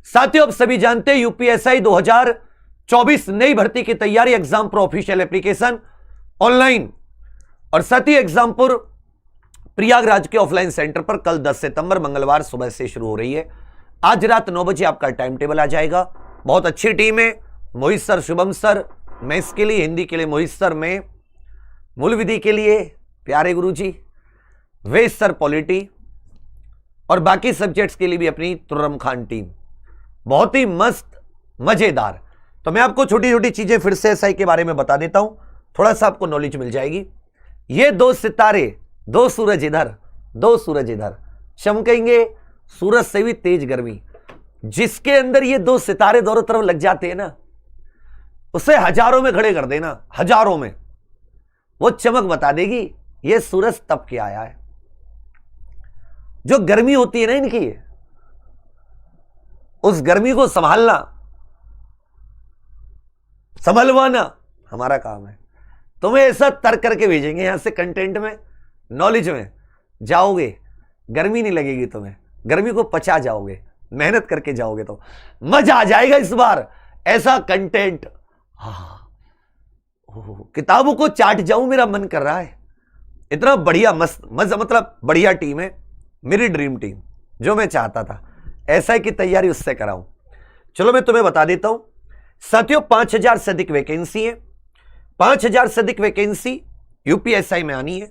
साथियों, आप सभी जानते हैं यूपीएसआई 2024 नई भर्ती की तैयारी, exam pro official application online और साथ ही एग्जामपुर प्रयागराज के ऑफलाइन सेंटर पर कल 10 सितंबर मंगलवार सुबह से शुरू हो रही है। आज रात 9 बजे आपका टाइम टेबल आ जाएगा। बहुत अच्छी टीम है, मोहित सर, शुभम सर, मैथ्स के लिए, हिंदी के लिए मोहित सर, मैं मूल विधि के लिए प्यारे गुरुजी, वेद सर पॉलिटी और बाकी सब्जेक्ट्स के लिए भी अपनी तुर्रम खान टीम। बहुत ही मस्त मजेदार। तो मैं आपको छोटी छोटी चीजें फिर से एसआई के बारे में बता देता हूं, थोड़ा सा आपको नॉलेज मिल जाएगी। ये दो सितारे, दो सूरज इधर, दो सूरज इधर, चमकेंगे सूरज से भी तेज गर्मी। जिसके अंदर ये दो सितारे दोनों तरफ लग जाते हैं ना, उसे हजारों में खड़े कर देना, हजारों में, वो चमक बता देगी ये सूरज तप के आया है। जो गर्मी होती है ना इनकी, उस गर्मी को संभालना, संभलवाना हमारा काम है। तुम्हें ऐसा तर्क करके भेजेंगे यहां से, कंटेंट में, नॉलेज में जाओगे, गर्मी नहीं लगेगी तुम्हें, गर्मी को पचा जाओगे, मेहनत करके जाओगे तो मजा आ जाएगा इस बार। ऐसा कंटेंट, किताबों को चाट जाऊं मेरा मन कर रहा है। इतना बढ़िया मस्त मजा, मतलब बढ़िया टीम है मेरी ड्रीम टीम, जो मैं चाहता था ऐसा की तैयारी उससे कराऊं। चलो मैं तुम्हें बता देता हूं साथियों, 5000 से अधिक वैकेंसी है। 5000 से अधिक वैकेंसी यूपीएसआई में आनी है।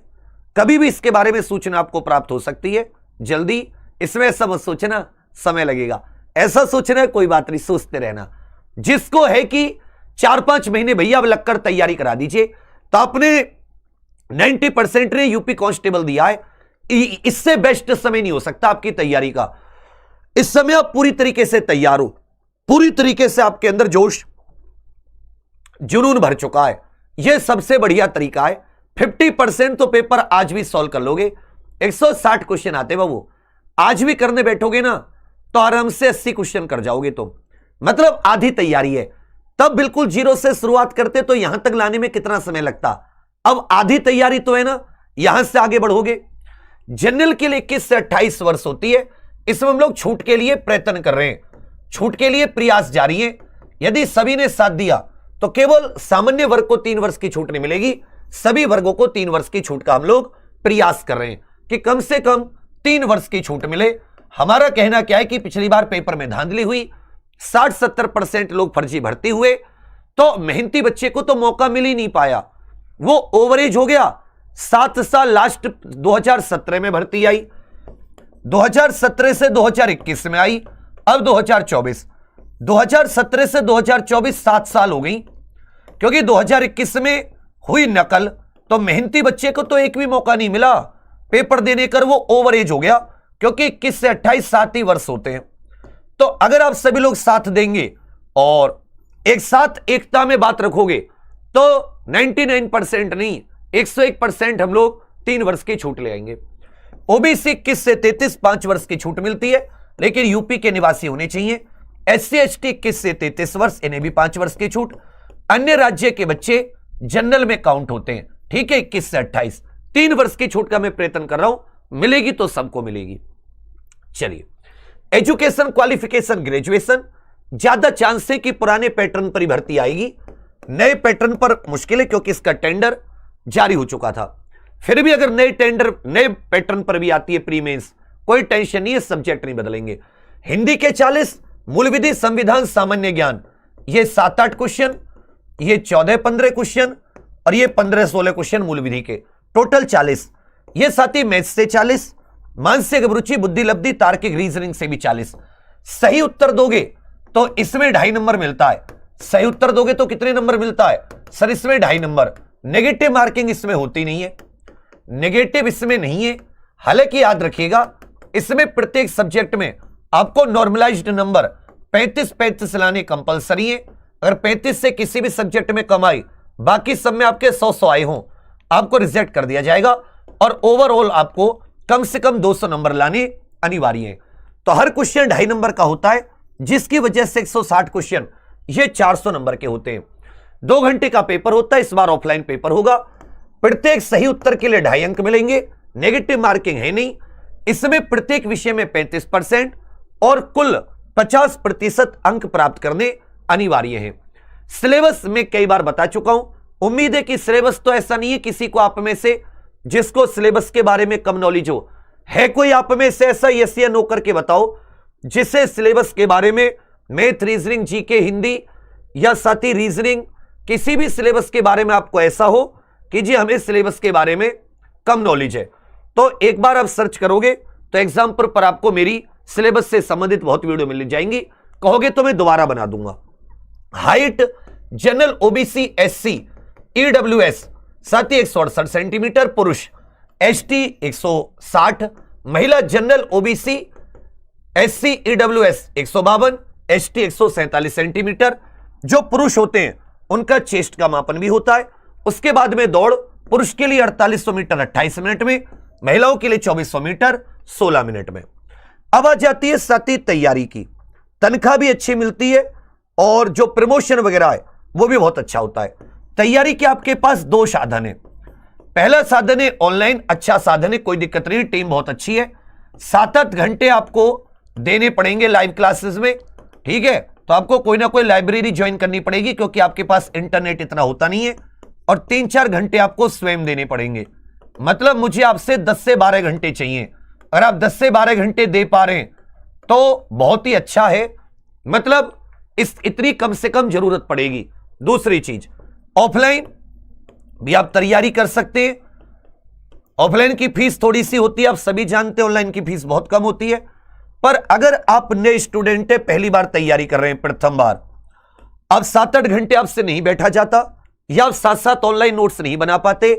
कभी भी इसके बारे में सूचना आपको प्राप्त हो सकती है जल्दी। इसमें ऐसा मत सोचना समय लगेगा, ऐसा सोचना है कोई बात नहीं, सोचते रहना। जिसको है कि 4-5 महीने भैया अब लगकर तैयारी करा दीजिए, तो आपने 90% ने यूपी कांस्टेबल दिया है। इससे बेस्ट समय नहीं हो सकता आपकी तैयारी का। इस समय आप पूरी तरीके से तैयार हो, पूरी तरीके से आपके अंदर जोश जुनून भर चुका है। यह सबसे बढ़िया तरीका है। 50% तो पेपर आज भी सॉल्व कर लोगे। 160 क्वेश्चन आते बाबू, आज भी करने बैठोगे ना तो आराम से 80 क्वेश्चन कर जाओगे तुम, मतलब आधी तैयारी है। तब बिल्कुल जीरो से शुरुआत करते तो यहां तक लाने में कितना समय लगता। अब आधी तैयारी तो है ना, यहां से आगे बढ़ोगे। जनरल के लिए 21 से 28 वर्ष होती है। इसमें हम लोग छूट के लिए प्रयत्न कर रहे हैं, छूट के लिए प्रयास जारी है। यदि सभी ने साथ दिया तो केवल सामान्य वर्ग को 3 वर्ष की छूट नहीं मिलेगी, सभी वर्गों को 3 वर्ष की छूट का हम लोग प्रयास कर रहे हैं कि कम से कम 3 वर्ष की छूट मिले। हमारा कहना क्या है कि पिछली बार पेपर में धांधली हुई, 60-70% लोग फर्जी भर्ती हुए, तो मेहनती बच्चे को तो मौका मिल ही नहीं पाया, वो ओवरेज हो गया। 7 साल लास्ट 2017 में भर्ती आई, 2017 से 2021 में आई, अब 2024, 2017 से 2024 7 साल हो गई, क्योंकि 2021 में हुई नकल, तो मेहनती बच्चे को तो एक भी मौका नहीं मिला पेपर देने कर, वो ओवरेज हो गया, क्योंकि 21 से 28 7 ही वर्ष होते हैं। तो अगर आप सभी लोग साथ देंगे और एक साथ एकता में बात रखोगे तो 99% नहीं, 101% हम लोग 3 वर्ष की छूट ले आएंगे। ओबीसी 21 से 33 5 वर्ष की छूट मिलती है, लेकिन यूपी के निवासी होने चाहिए। SC ST 21 से 33 वर्ष, इन्हें भी 5 वर्ष की छूट। अन्य राज्य के बच्चे जनरल में काउंट होते हैं, ठीक है। 21 से 28 3 वर्ष की छूट का मैं प्रयत्न कर रहा हूं, मिलेगी तो सबको मिलेगी। चलिए, एजुकेशन क्वालिफिकेशन ग्रेजुएशन, ज्यादा चांस है कि पुराने पैटर्न पर ही भर्ती आएगी, नए पैटर्न पर मुश्किल है, क्योंकि इसका टेंडर जारी हो चुका था। फिर भी अगर नए टेंडर नए पैटर्न पर भी आती है प्री मेंस, कोई टेंशन नहीं है, सब्जेक्ट नहीं बदलेंगे। हिंदी के 40, मूल विधि, संविधान, सामान्य ज्ञान, ये 7-8 क्वेश्चन, ये 14-15 क्वेश्चन और ये 15-16 क्वेश्चन मूल विधि के, टोटल 40। ये साथ ही मैथ्स से 40, मानसिक अभिरुचि, बुद्धि लब्धि, तार्किक रीजनिंग से भी 40। सही उत्तर दोगे तो इसमें 2.5 नंबर मिलता है। सही उत्तर दोगे तो कितने नंबर मिलता है सर? इसमें 2.5 नंबर। नेगेटिव मार्किंग इसमें होती नहीं है, नेगेटिव इसमें नहीं है। हालांकि याद रखिएगा, इसमें प्रत्येक सब्जेक्ट में आपको नॉर्मलाइज्ड नंबर 35-35 लाने कंपलसरी है। अगर 35 से किसी भी सब्जेक्ट में कम आई, बाकी सब में आपके 100 आए हों, आपको रिजेक्ट कर दिया जाएगा और ओवरऑल आपको कम से कम 200 नंबर लाने अनिवार्य है। तो हर क्वेश्चन 2.5 नंबर का होता है, जिसकी वजह से 160 क्वेश्चन ये 400 नंबर के होते हैं। 2 घंटे का पेपर होता है, इस बार ऑफलाइन पेपर होगा। प्रत्येक सही उत्तर के लिए 2.5 अंक मिलेंगे, नेगेटिव मार्किंग है नहीं। इसमें प्रत्येक विषय में 35% और कुल 50% अंक प्राप्त करने अनिवार्य हैं। सिलेबस में कई बार बता चुका हूं, उम्मीद है कि सिलेबस तो ऐसा नहीं है किसी को आप में से जिसको सिलेबस के बारे में कम नॉलेज हो। है कोई आप में से ऐसा, यस या नो करके बताओ, जिसे सिलेबस के बारे में, मैथ, रीजनिंग, जीके, हिंदी या साथ ही रीजनिंग, किसी भी सिलेबस के बारे में आपको ऐसा हो कि जी हमें सिलेबस के बारे में कम नॉलेज है। तो एक बार आप सर्च करोगे तो एग्जाम पर आपको मेरी सिलेबस से संबंधित बहुत वीडियो मिल जाएंगी। कहोगे तो मैं दोबारा बना दूंगा। Height general, OBC, SC, EWS साथ ही 168 सेंटीमीटर पुरुष, एसटी 160, महिला general, OBC, SC, EWS 152, ST 147 centimetre. जो पुरुष होते हैं उनका चेस्ट का मापन भी होता है। उसके बाद में दौड़, पुरुष के लिए 4800 मीटर 28 मिनट में, महिलाओं के लिए 2400 मीटर 16 मिनट में। अब आ जाती है साथी तैयारी की। तनख्वाह भी अच्छी मिलती है और जो प्रमोशन वगैरह है वो भी बहुत अच्छा होता है। तैयारी के आपके पास दो साधन है। पहला साधन है ऑनलाइन, अच्छा साधन है, कोई दिक्कत नहीं, टीम बहुत अच्छी है। 7-8 घंटे आपको देने पड़ेंगे लाइव क्लासेस में, ठीक है। तो आपको कोई ना कोई लाइब्रेरी ज्वाइन करनी पड़ेगी क्योंकि आपके पास इंटरनेट इतना होता नहीं है, और 3-4 घंटे आपको स्वयं देने पड़ेंगे। मतलब मुझे आपसे 10 से 12 घंटे चाहिए। अगर आप 10 से 12 घंटे दे पा रहे हैं तो बहुत ही अच्छा है, मतलब इतनी कम से कम जरूरत पड़ेगी। दूसरी चीज, ऑफलाइन भी आप तैयारी कर सकते हैं। ऑफलाइन की फीस थोड़ी सी होती है, आप सभी जानते हैं, ऑनलाइन की फीस बहुत कम होती है। पर अगर आप नए स्टूडेंट है, पहली बार तैयारी कर रहे हैं, प्रथम बार, अब 7-8 घंटे आपसे नहीं बैठा जाता, या आप साथ ऑनलाइन नोट्स नहीं बना पाते,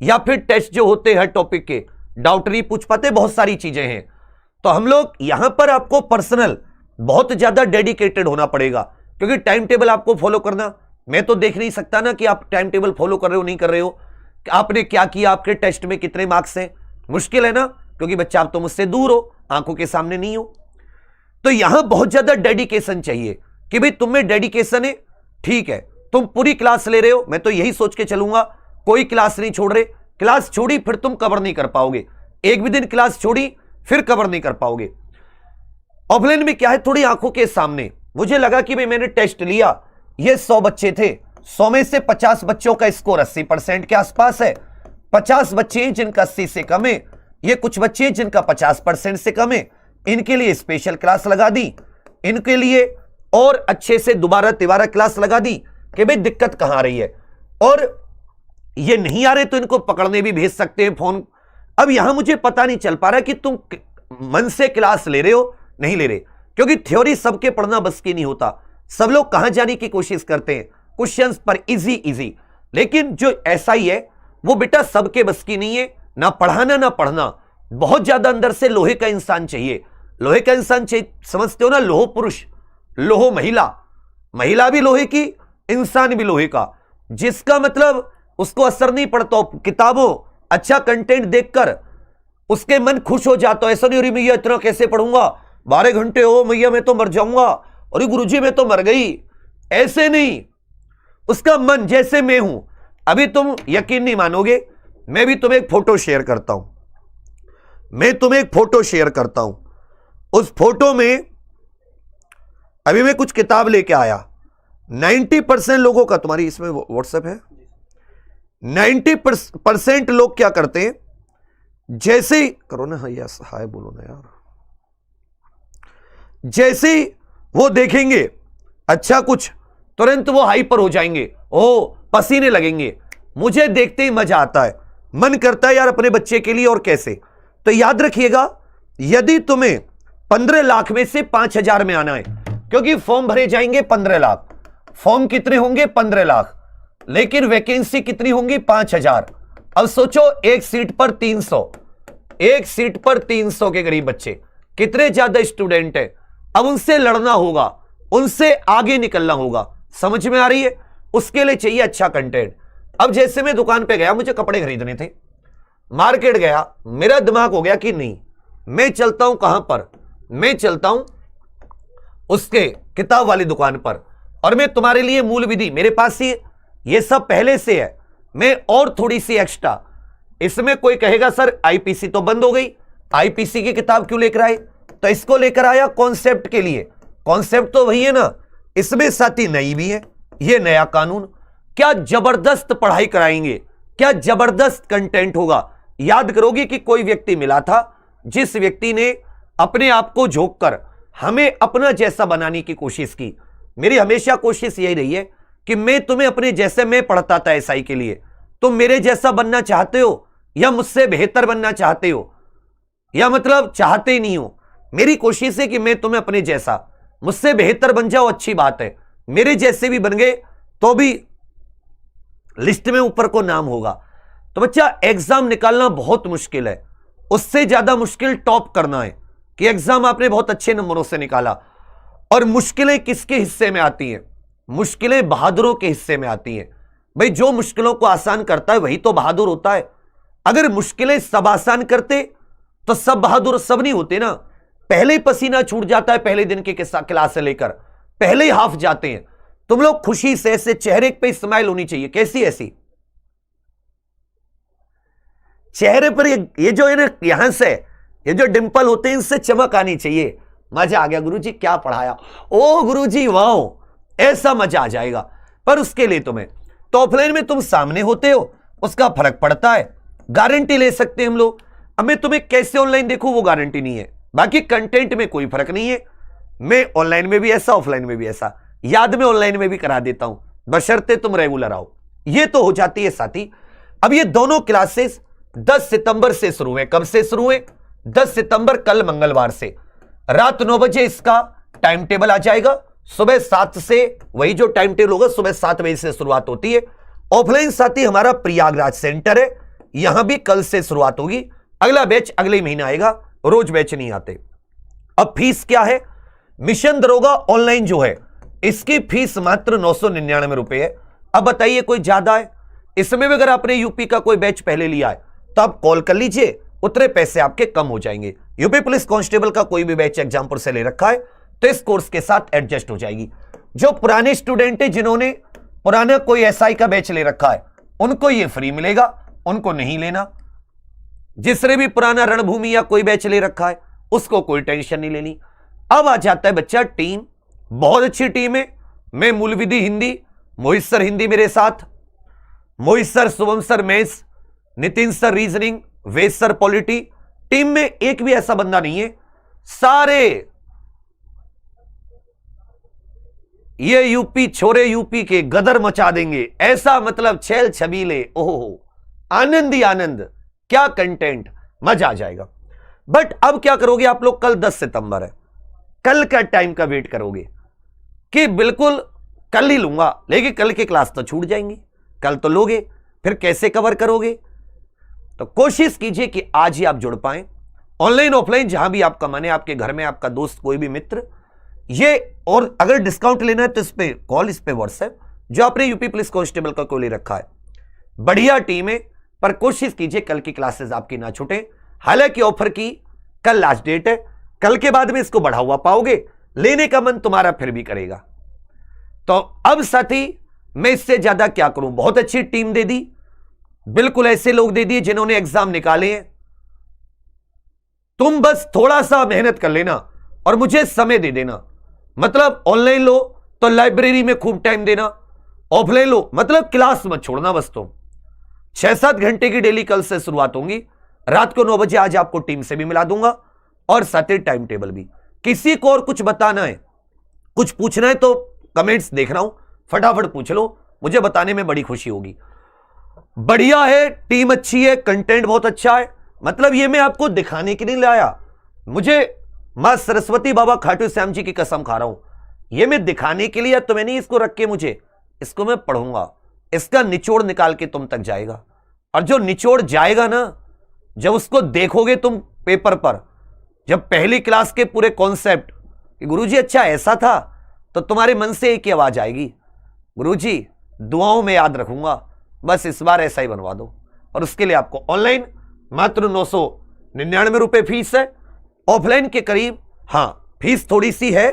या फिर टेस्ट जो होते हैं हर टॉपिक के डाउट नहीं पूछ पाते, बहुत सारी चीजें हैं। तो हम लोग यहां पर आपको पर्सनल बहुत ज्यादा डेडिकेटेड होना पड़ेगा, क्योंकि टाइम टेबल आपको फॉलो करना, मैं तो देख नहीं सकता ना कि आप टाइम टेबल फॉलो कर रहे हो नहीं कर रहे हो, आपने क्या किया, आपके टेस्ट में कितने मार्क्स हैं, मुश्किल है ना, क्योंकि बच्चा आप तो मुझसे दूर हो, आंखों के सामने नहीं हो। तो यहां बहुत ज्यादा डेडिकेशन चाहिए कि भाई तुम में डेडिकेशन है, ठीक है, तुम पूरी क्लास ले रहे हो, मैं तो यही सोच के चलूंगा, कोई क्लास नहीं छोड़ रहे। क्लास छोड़ी फिर तुम कवर नहीं कर पाओगे, एक भी दिन क्लास छोड़ी फिर कवर नहीं कर पाओगे। ऑफलाइन में क्या है, थोड़ी आंखों के सामने। मुझे लगा कि भाई मैंने टेस्ट लिया, ये 100 बच्चे थे, 100 में से 50 बच्चों का स्कोर 80% के आसपास है, 50 बच्चे हैं जिनका 80 से कम है, ये कुछ बच्चे हैं जिनका 50% से कम है, इनके लिए स्पेशल क्लास लगा दी, इनके लिए और अच्छे से दोबारा क्लास लगा दी कि भाई दिक्कत कहां आ रही है, और ये नहीं आ रहे तो इनको पकड़ने भी भेज सकते हैं फोन। अब यहां मुझे पता नहीं चल पा रहा कि तुम मन से क्लास ले रहे हो नहीं ले रहे, क्योंकि थ्योरी सबके पढ़ना बस की नहीं होता। सब लोग कहां जाने की कोशिश करते हैं क्वेश्चंस पर इजी, लेकिन जो ऐसा ही है वो बेटा सबके बस की नहीं है, ना पढ़ाना ना पढ़ना। बहुत ज्यादा अंदर से लोहे का इंसान चाहिए। लोहे का इंसान चाहिए, समझते हो ना, लोह पुरुष, लोह महिला, महिला भी लोहे की, इंसान भी लोहे का, जिसका मतलब उसको असर नहीं पड़ता किताबों अच्छा कंटेंट देखकर उसके मन खुश हो जाता है। ऐसा नहीं, अरे मैया इतना कैसे पढ़ूंगा, 12 घंटे हो मैया मैं तो मर जाऊंगा, अरे गुरुजी मैं तो मर गई, ऐसे नहीं। उसका मन, जैसे मैं हूं, अभी तुम यकीन नहीं मानोगे, मैं भी तुम्हें एक फोटो शेयर करता हूं, उस फोटो में अभी मैं कुछ किताब लेके आया। 90% लोगों का, तुम्हारी इसमें व्हाट्सएप है, 90% लोग क्या करते हैं, जैसे ही करो ना, यस हाय बोलो ना यार, जैसे ही वो देखेंगे अच्छा कुछ, तुरंत वो हाइपर हो जाएंगे, ओ पसीने लगेंगे। मुझे देखते ही मजा आता है, मन करता है यार अपने बच्चे के लिए, और कैसे। तो याद रखिएगा, यदि तुम्हें 15 लाख में से 5000 में आना है, क्योंकि फॉर्म भरे जाएंगे 15 लाख, फॉर्म कितने होंगे 15 लाख, लेकिन वैकेंसी कितनी होंगी 5000। अब सोचो एक सीट पर 300, एक सीट पर 300 के करीब बच्चे, कितने ज्यादा स्टूडेंट है। अब उनसे लड़ना होगा, उनसे आगे निकलना होगा, समझ में आ रही है। उसके लिए चाहिए अच्छा कंटेंट। अब जैसे मैं दुकान पे गया, मुझे कपड़े खरीदने थे, मार्केट गया, मेरा दिमाग हो गया कि नहीं, मैं चलता हूं कहां पर, मैं चलता हूं उसके किताब वाली दुकान पर, और मैं तुम्हारे लिए मूल विधि मेरे पास ही, ये सब पहले से है, मैं और थोड़ी सी एक्स्ट्रा। इसमें कोई कहेगा सर आईपीसी तो बंद हो गई, आईपीसी की किताब क्यों लेकर आए, तो इसको लेकर आया कॉन्सेप्ट के लिए, कॉन्सेप्ट तो वही है ना, इसमें साथी नई भी है, ये नया कानून। क्या जबरदस्त पढ़ाई कराएंगे, क्या जबरदस्त कंटेंट होगा। याद करोगे कि कोई व्यक्ति मिला था जिस व्यक्ति ने अपने आप को झोंक कर हमें अपना जैसा बनाने की कोशिश की। मेरी हमेशा कोशिश यही रही है कि मैं तुम्हें अपने जैसे, मैं पढ़ता था एसआई के लिए, तुम मेरे जैसा बनना चाहते हो या मुझसे बेहतर बनना चाहते हो, या मतलब चाहते ही नहीं हो। मेरी कोशिश है कि मैं तुम्हें अपने जैसा, मुझसे बेहतर बन जाओ, अच्छी बात है, मेरे जैसे भी बन गए तो भी लिस्ट में ऊपर को नाम होगा। तो बच्चा एग्जाम निकालना बहुत मुश्किल है, उससे ज्यादा मुश्किल टॉप करना है कि एग्जाम आपने बहुत अच्छे नंबरों से निकाला। और मुश्किलें किसके हिस्से में आती हैं? मुश्किलें बहादुरों के हिस्से में आती हैं। भाई जो मुश्किलों को आसान करता है वही तो बहादुर होता है। अगर मुश्किलें सब आसान करते तो सब बहादुर सब नहीं होते ना। पहले ही पसीना छूट जाता है, पहले दिन के क्लास से लेकर पहले ही हाफ जाते हैं। तुम लोग खुशी से, ऐसे चेहरे पे स्माइल होनी चाहिए। कैसी? ऐसी चेहरे पर ये जो है ना, यहां से ये जो डिंपल होते हैं, इनसे चमक आनी चाहिए। मजा आ गया गुरुजी, क्या पढ़ाया, ओ गुरुजी वाह, ऐसा मजा आ जाएगा। पर उसके लिए तुम्हें तो ऑफलाइन में तुम सामने होते हो, उसका फर्क पड़ता है। गारंटी ले सकते हैं हम लोग। अब मैं तुम्हें कैसे ऑनलाइन देखूं वो गारंटी नहीं है। बाकी कंटेंट में कोई फर्क नहीं है। मैं ऑनलाइन में भी ऐसा, ऑफलाइन में भी ऐसा, याद में ऑनलाइन में भी करा देता हूं, बशर्ते तुम रेगुलर आओ। ये तो हो जाती है साथी। अब ये दोनों क्लासेस 10 सितंबर से शुरू हुए। कब से शुरू हुए? 10 सितंबर, कल मंगलवार से रात 9 बजे इसका टाइम टेबल आ जाएगा। सुबह 7 से वही जो टाइम टेबल होगा, सुबह 7 बजे से शुरुआत होती है। ऑफलाइन साथी हमारा प्रयागराज सेंटर है, यहां भी कल से शुरुआत होगी। अगला बैच अगले महीने आएगा, रोज बैच नहीं आते। अब फीस क्या है? मिशन दरोगा ऑनलाइन जो है, इसकी फीस मात्र 999 रुपए है। अब बताइए कोई ज्यादा है? इसमें भी अगर आपने यूपी का कोई बैच पहले लिया है तो आप कॉल कर लीजिए, उतने पैसे आपके कम हो जाएंगे। यूपी पुलिस कांस्टेबल का कोई भी बैच एग्जामपुर से ले रखा है तो इस कोर्स के साथ एडजस्ट हो जाएगी। जो पुराने स्टूडेंट है, जिन्होंने पुराना कोई एसआई का बैच ले रखा है, उनको ये फ्री मिलेगा, उनको नहीं लेना। जिसने भी पुराना रणभूमि या कोई बैच ले रखा है उसको कोई टेंशन नहीं लेनी। अब आ जाता है बच्चा टीम, बहुत अच्छी टीम है। मैं मूल विधि हिंदी, मोहित सर हिंदी मेरे साथ, Mohit sir, Shubham sir maths, Nitin sir reasoning, Ved sir polity. Team में एक भी ऐसा बंदा नहीं है, सारे ये यूपी छोरे, यूपी के गदर मचा देंगे ऐसा, मतलब छेल छबीले, ओहो आनंद ही आनंद, क्या कंटेंट, मजा आ जाएगा। बट अब क्या करोगे आप लोग? कल 10 सितंबर है, कल का टाइम का वेट करोगे कि बिल्कुल कल ही लूंगा, लेकिन कल की क्लास तो छूट जाएंगी। कल तो लोगे, फिर कैसे कवर करोगे? तो कोशिश कीजिए कि आज ही आप जुड़ पाएं। ऑनलाइन ऑफलाइन जहां भी आपका मन है, आपके घर में आपका दोस्त, कोई भी मित्र, ये, और अगर डिस्काउंट लेना है तो इस पे कॉल, इस पे व्हाट्सएप, जो आपने यूपी पुलिस कांस्टेबल का कोई ले रखा है। बढ़िया टीम है, पर कोशिश कीजिए कल की क्लासेस आपकी ना छूटे। हालांकि ऑफर की कल लास्ट डेट है, कल के बाद में इसको बढ़ा हुआ पाओगे, लेने का मन तुम्हारा फिर भी करेगा। तो अब साथी मैं इससे ज्यादा क्या करूं? बहुत अच्छी टीम दे दी, बिल्कुल ऐसे लोग दे दिए जिन्होंने एग्जाम निकाले हैं। तुम बस थोड़ा सा मेहनत कर लेना और मुझे समय दे देना। मतलब ऑनलाइन लो तो लाइब्रेरी में खूब टाइम देना, ऑफलाइन लो मतलब क्लास मत छोड़ना। बस तुम 6-7 घंटे की डेली कल से शुरुआत होंगी, रात को 9 बजे आज आपको टीम से भी मिला दूंगा, और साथ ही टाइम टेबल भी। किसी को और कुछ बताना है, कुछ पूछना है तो कमेंट्स देख रहा हूं, फटाफट पूछ लो, मुझे बताने में बड़ी खुशी होगी। बढ़िया है, टीम अच्छी है, कंटेंट बहुत अच्छा है। मतलब ये मैं आपको दिखाने के लिए लाया, मुझे मां सरस्वती बाबा खाटू श्याम जी की कसम खा रहा हूं, ये मैं दिखाने के लिए तो मैंने इसको रख के, मुझे इसको मैं पढ़ूंगा, इसका निचोड़ निकाल के तुम तक जाएगा। और जो निचोड़ जाएगा ना, जब उसको देखोगे तुम पेपर पर, जब पहली क्लास के पूरे कॉन्सेप्ट कि गुरुजी अच्छा ऐसा था, तो तुम्हारे मन से एक ही आवाज आएगी, गुरुजी दुआओं में याद रखूंगा, बस इस बार ऐसा ही बनवा दो। और उसके लिए आपको ऑनलाइन मात्र 999 रुपए फीस है, ऑफलाइन के करीब, हां फीस थोड़ी सी है,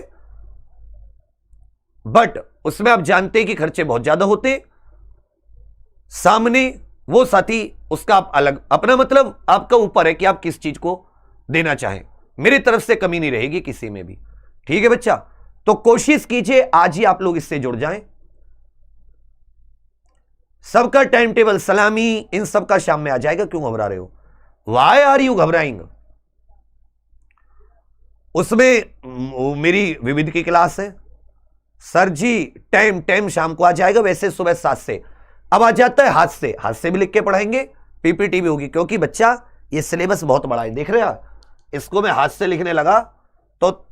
बट उसमें आप जानते हैं कि खर्चे बहुत ज्यादा होते। सामने वो साथी, उसका आप अलग, अपना मतलब आपका ऊपर है कि आप किस चीज को देना चाहें। मेरी तरफ से कमी नहीं रहेगी किसी में भी, ठीक है बच्चा। तो कोशिश कीजिए आज ही आप लोग इससे जुड़ जाएं। सबका टाइम टेबल, सलामी, इन सबका शाम में आ जाएगा। क्यों घबरा रहे हो? वाई आर यू घबराइंग? उसमें मेरी विविध की क्लास है सर जी, टाइम शाम को आ जाएगा, वैसे सुबह 7 से। अब आ जाता है हाथ से भी लिख के पढ़ाएंगे, पीपीटी भी होगी, क्योंकि बच्चा ये सिलेबस बहुत बड़ा है। देख रहे हैं, इसको मैं हाथ से लिखने लगा तो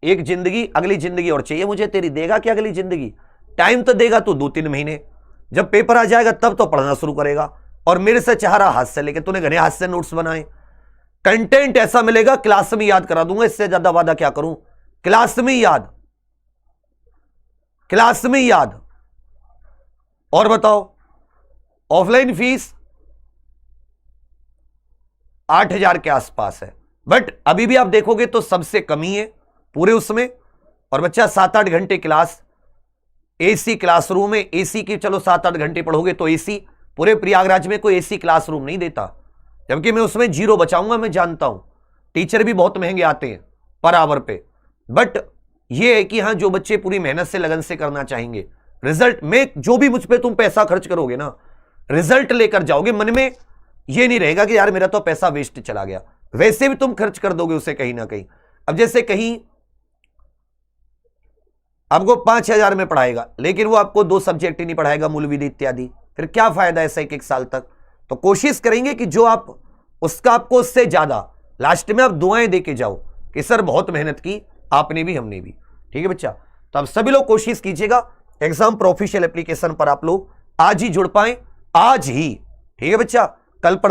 एक जिंदगी, अगली जिंदगी और चाहिए मुझे तेरी। देगा क्या अगली जिंदगी? टाइम तो देगा तू 2-3 महीने, जब पेपर आ जाएगा तब तो पढ़ना शुरू करेगा। और मेरे से चाह रहा हाथ से लेके, तूने घने हाथ से नोट्स बनाए, कंटेंट ऐसा मिलेगा क्लास में याद करा दूंगा। इससे ज्यादा वादा क्या करूं? क्लास में याद, क्लास में याद। और बताओ, ऑफलाइन फीस 8,000 के आसपास है, बट अभी भी आप देखोगे तो सबसे कम ही है पूरे उसमें। और बच्चा 7-8 घंटे क्लास, एसी क्लासरूम में, एसी की चलो 7-8 घंटे पढ़ोगे तो एसी, पूरे प्रयागराज में कोई एसी क्लासरूम नहीं देता, जबकि मैं उसमें 0 बचाऊंगा। मैं जानता हूं टीचर भी बहुत महंगे आते हैं पर आवर पे, बट ये है कि हां, जो बच्चे पूरी मेहनत से, लगन से करना चाहेंगे, रिजल्ट में जो भी मुझ पे तुम पैसा खर्च करोगे ना, रिजल्ट लेकर जाओगे। मन में ये नहीं रहेगा कि यार मेरा तो पैसा वेस्ट चला गया, वैसे भी तुम खर्च कर दोगे उसे कहीं ना कहीं। अब जैसे कहीं आपको 5,000 में पढ़ाएगा, लेकिन वो आपको 2 सब्जेक्ट ही नहीं पढ़ाएगा, मूल विधि इत्यादि, फिर क्या फायदा ऐसा 1-1 साल तक? तो कोशिश करेंगे कि जो आप उसका, आपको उससे ज्यादा लास्ट में आप दुआएं दे के जाओ कि सर बहुत मेहनत की आपने भी, हमने भी। ठीक है बच्चा? तो आप सभी लोग कोशिश कीजिएगा एग्जाम प्रोफेशनल एप्लीकेशन पर आप लोग आज ही जुड़ पाए, आज ही। ठीक है बच्चा? कल पर